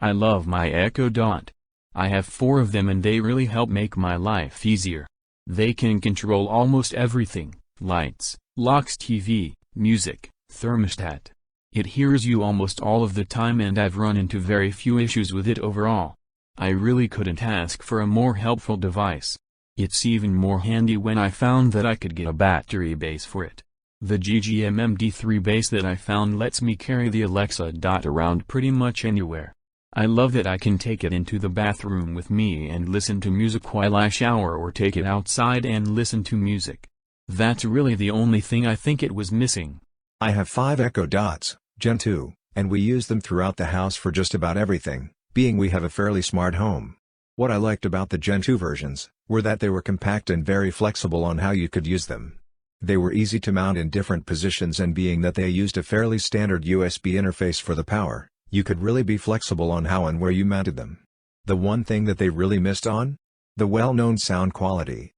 I love my Echo Dot. I have 4 of them and they really help make my life easier. They can control almost everything: lights, locks, TV, music, thermostat. It hears you almost all of the time and I've run into very few issues with it overall. I really couldn't ask for a more helpful device. It's even more handy when I found that I could get a battery base for it. The GGM-MD3 base that I found lets me carry the Alexa Dot around pretty much anywhere. I love that I can take it into the bathroom with me and listen to music while I shower or take it outside and listen to music. That's really the only thing I think it was missing. I have 5 Echo Dots, Gen 2, and we use them throughout the house for just about everything, being we have a fairly smart home. What I liked about the Gen 2 versions were that they were compact and very flexible on how you could use them. They were easy to mount in different positions, and being that they used a fairly standard USB interface for the power, you could really be flexible on how and where you mounted them. The one thing that they really missed on? The well-known sound quality.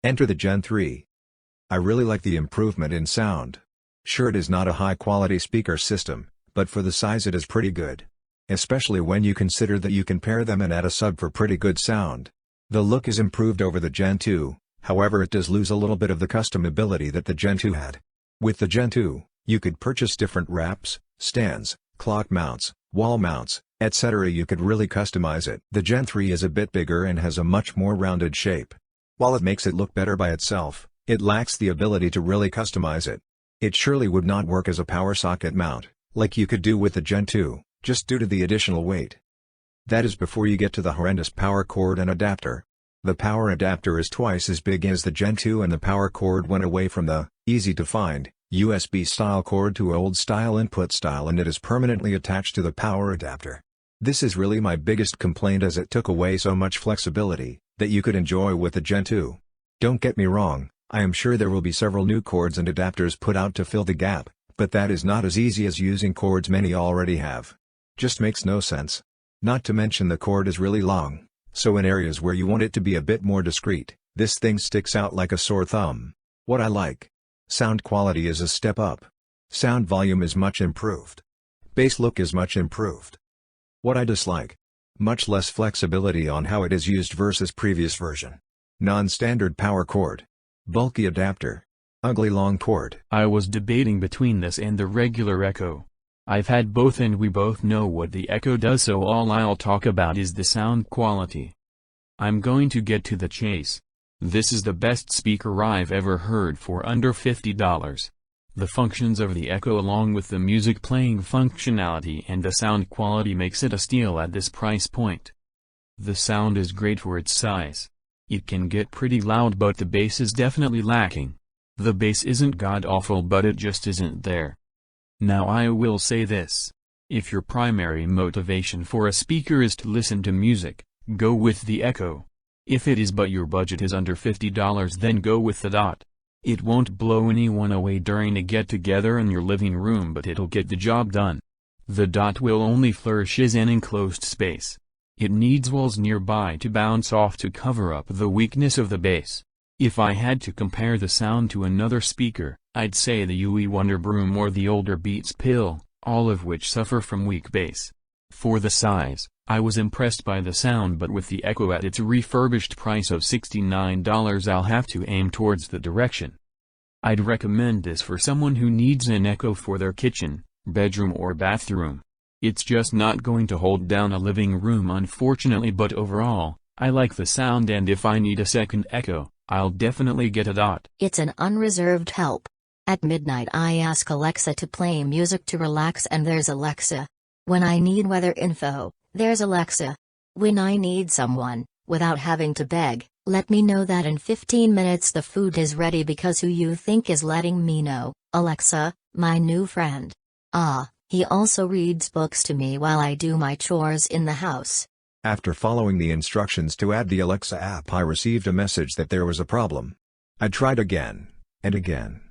Enter the Gen 3. I really like the improvement in sound. Sure, it is not a high-quality speaker system, but for the size it is pretty good. Especially when you consider that you can pair them and add a sub for pretty good sound. The look is improved over the Gen 2, however it does lose a little bit of the customability that the Gen 2 had. With the Gen 2, you could purchase different wraps, stands, clock mounts, wall mounts, etc. You could really customize it. The Gen 3 is a bit bigger and has a much more rounded shape. While it makes it look better by itself, it lacks the ability to really customize it. It surely would not work as a power socket mount, like you could do with the Gen 2, just due to the additional weight. That is before you get to the horrendous power cord and adapter. The power adapter is twice as big as the Gen 2 and the power cord went away from the easy-to-find USB-style cord to old-style input style, and it is permanently attached to the power adapter. This is really my biggest complaint, as it took away so much flexibility that you could enjoy with the Gen 2. Don't get me wrong, I am sure there will be several new cords and adapters put out to fill the gap, but that is not as easy as using cords many already have. Just makes no sense. Not to mention the cord is really long, so in areas where you want it to be a bit more discreet, this thing sticks out like a sore thumb. What I like: sound quality is a step up. Sound volume is much improved. Bass look is much improved. What I dislike: much less flexibility on how it is used versus previous version. Non-standard power cord. Bulky adapter. Ugly long cord. I was debating between this and the regular Echo. I've had both and we both know what the Echo does, so all I'll talk about is the sound quality. I'm going to get to the chase. This is the best speaker I've ever heard for under $50. The functions of the Echo along with the music playing functionality and the sound quality makes it a steal at this price point. The sound is great for its size. It can get pretty loud, but the bass is definitely lacking. The bass isn't god-awful, but it just isn't there. Now I will say this: if your primary motivation for a speaker is to listen to music, go with the Echo. If it is but your budget is under $50, then go with the Dot. It won't blow anyone away during a get-together in your living room, but it'll get the job done. The Dot will only flourish as an enclosed space. It needs walls nearby to bounce off to cover up the weakness of the bass. If I had to compare the sound to another speaker, I'd say the UE Wonder Broom or the older Beats Pill, all of which suffer from weak bass. For the size, I was impressed by the sound, but with the Echo at its refurbished price of $69, I'll have to aim towards the direction. I'd recommend this for someone who needs an Echo for their kitchen, bedroom or bathroom. It's just not going to hold down a living room, unfortunately, but overall, I like the sound, and if I need a second Echo, I'll definitely get a Dot. It's an unreserved help. At midnight I ask Alexa to play music to relax, and there's Alexa. When I need weather info, there's Alexa. When I need someone, without having to beg, let me know that in 15 minutes the food is ready, because who you think is letting me know? Alexa, my new friend. He also reads books to me while I do my chores in the house. After following the instructions to add the Alexa app, I received a message that there was a problem. I tried again, and again.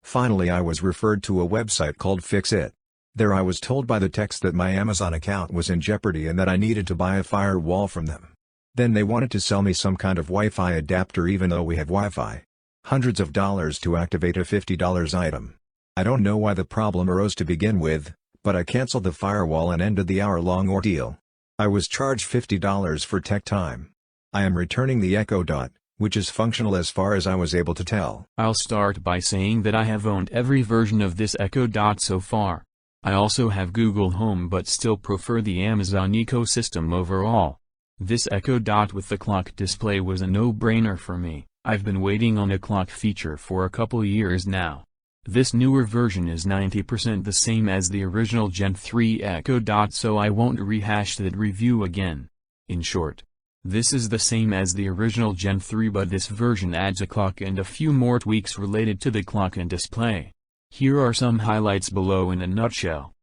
Finally I was referred to a website called Fix It. There I was told by the text that my Amazon account was in jeopardy and that I needed to buy a firewall from them. Then they wanted to sell me some kind of Wi-Fi adapter, even though we have Wi-Fi. Hundreds of dollars to activate a $50 item. I don't know why the problem arose to begin with, but I canceled the firewall and ended the hour-long ordeal. I was charged $50 for tech time. I am returning the Echo Dot, which is functional as far as I was able to tell. I'll start by saying that I have owned every version of this Echo Dot so far. I also have Google Home but still prefer the Amazon ecosystem overall. This Echo Dot with the clock display was a no-brainer for me. I've been waiting on a clock feature for a couple years now. This newer version is 90% the same as the original Gen 3 Echo Dot, so I won't rehash that review again. In short, this is the same as the original Gen 3, but this version adds a clock and a few more tweaks related to the clock and display. Here are some highlights below in a nutshell.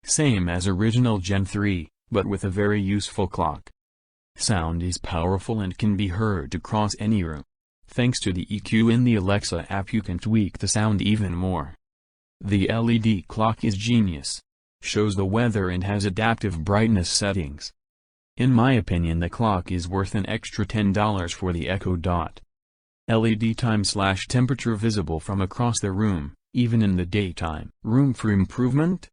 Same as original Gen 3, but with a very useful clock. Sound is powerful and can be heard across any room. Thanks to the EQ in the Alexa app, you can tweak the sound even more. The LED clock is genius. Shows the weather and has adaptive brightness settings. In my opinion, the clock is worth an extra $10 for the Echo Dot. LED time/temperature visible from across the room, even in the daytime. Room for improvement?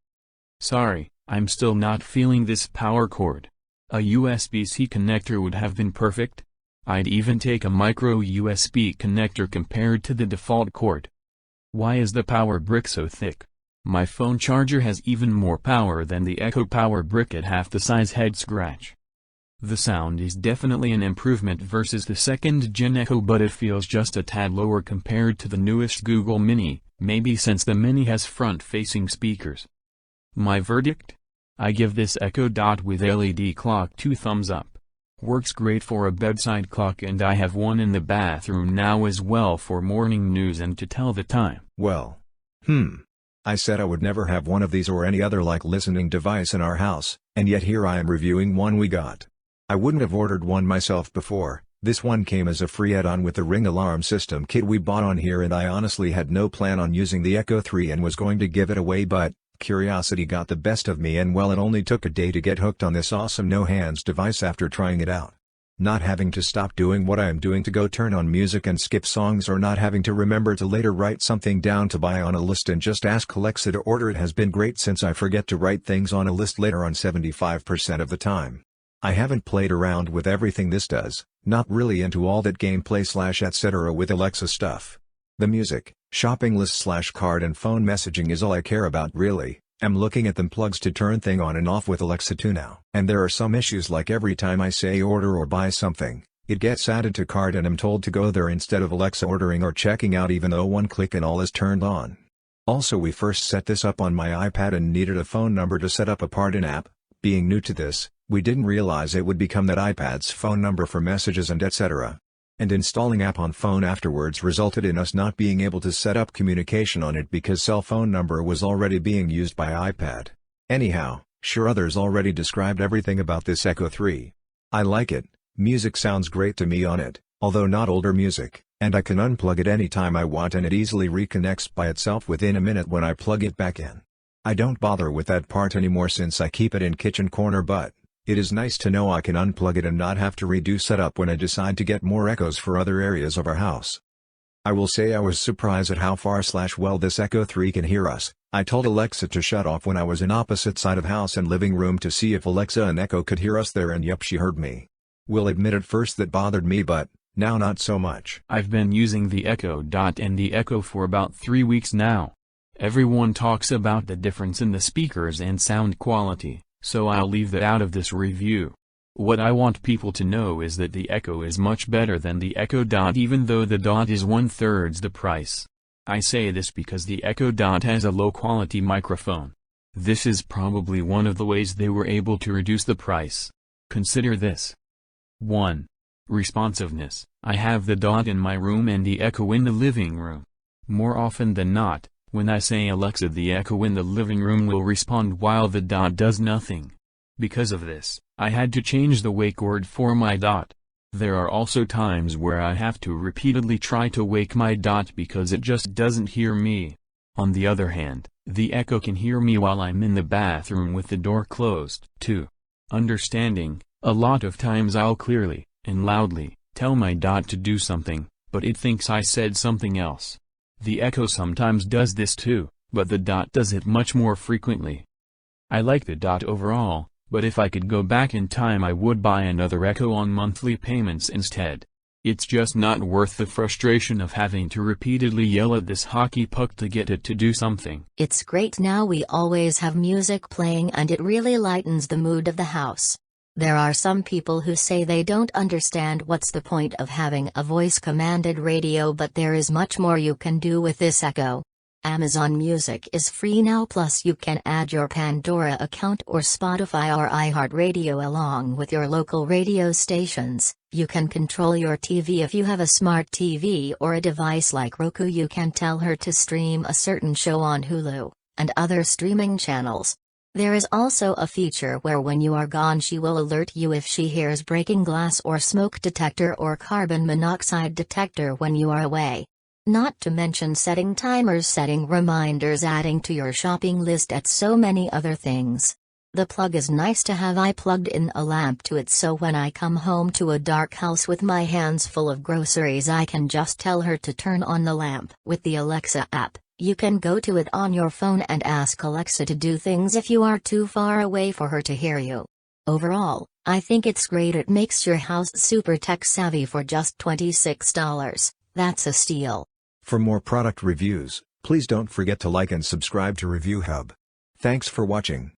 Sorry, I'm still not feeling this power cord. A USB-C connector would have been perfect. I'd even take a micro USB connector compared to the default cord. Why is the power brick so thick? My phone charger has even more power than the Echo power brick at half the size. Head scratch. The sound is definitely an improvement versus the second gen Echo, but it feels just a tad lower compared to the newest Google Mini, maybe since the Mini has front-facing speakers. My verdict? I give this Echo Dot with LED clock 2 thumbs up. Works great for a bedside clock, and I have one in the bathroom now as well for morning news and to tell the time. Well. I said I would never have one of these or any other like listening device in our house, and yet here I am reviewing one we got. I wouldn't have ordered one myself before. This one came as a free add-on with the Ring alarm system kit we bought on here, and I honestly had no plan on using the Echo 3 and was going to give it away, but curiosity got the best of me, and well, it only took a day to get hooked on this awesome no-hands device after trying it out. Not having to stop doing what I am doing to go turn on music and skip songs, or not having to remember to later write something down to buy on a list and just ask Alexa to order it has been great, since I forget to write things on a list later on 75% of the time. I haven't played around with everything this does, not really into all that gameplay/etc. with Alexa stuff. The music, shopping list/card and phone messaging is all I care about really. I'm looking at them plugs to turn thing on and off with Alexa too now. And there are some issues, like every time I say order or buy something, it gets added to cart and I'm told to go there instead of Alexa ordering or checking out, even though one click and all is turned on. Also, we first set this up on my iPad and needed a phone number to set up a part-in app. Being new to this, we didn't realize it would become that iPad's phone number for messages and etc. And installing app on phone afterwards resulted in us not being able to set up communication on it because cell phone number was already being used by iPad. Anyhow, sure, others already described everything about this Echo 3. I like it, music sounds great to me on it, although not older music, and I can unplug it anytime I want and it easily reconnects by itself within a minute when I plug it back in. I don't bother with that part anymore since I keep it in kitchen corner, but it is nice to know I can unplug it and not have to redo setup when I decide to get more Echoes for other areas of our house. I will say I was surprised at how far/well this Echo 3 can hear us. I told Alexa to shut off when I was in opposite side of house and living room to see if Alexa and Echo could hear us there, and yep, she heard me. Will admit at first that bothered me, but now not so much. I've been using the Echo Dot and the Echo for about 3 weeks now. Everyone talks about the difference in the speakers and sound quality, so I'll leave that out of this review. What I want people to know is that the Echo is much better than the Echo Dot, even though the Dot is 1/3 the price. I say this because the Echo Dot has a low-quality microphone. This is probably one of the ways they were able to reduce the price. Consider this. 1. Responsiveness. I have the Dot in my room and the Echo in the living room. More often than not, when I say Alexa, the Echo in the living room will respond while the Dot does nothing. Because of this, I had to change the wake word for my Dot. There are also times where I have to repeatedly try to wake my Dot because it just doesn't hear me. On the other hand, the Echo can hear me while I'm in the bathroom with the door closed. 2. Understanding. A lot of times I'll clearly, and loudly, tell my Dot to do something, but it thinks I said something else. The Echo sometimes does this too, but the Dot does it much more frequently. I like the Dot overall, But if I could go back in time I would buy another Echo on monthly payments instead. It's just not worth the frustration of having to repeatedly yell at this hockey puck to get it to do something. It's great now we always have music playing and it really lightens the mood of the house. There are some people who say they don't understand what's the point of having a voice-commanded radio, but there is much more you can do with this Echo. Amazon Music is free now, plus you can add your Pandora account or Spotify or iHeartRadio along with your local radio stations. You can control your TV if you have a smart TV or a device like Roku. You can tell her to stream a certain show on Hulu and other streaming channels. There is also a feature where when you are gone she will alert you if she hears breaking glass or smoke detector or carbon monoxide detector when you are away. Not to mention setting timers, setting reminders, adding to your shopping list, and so many other things. The plug is nice to have. I plugged in a lamp to it so when I come home to a dark house with my hands full of groceries I can just tell her to turn on the lamp. With the Alexa app, you can go to it on your phone and ask Alexa to do things if you are too far away for her to hear you. Overall, I think it's great. It makes your house super tech savvy for just $26. That's a steal. For more product reviews, please don't forget to like and subscribe to Review Hub. Thanks for watching.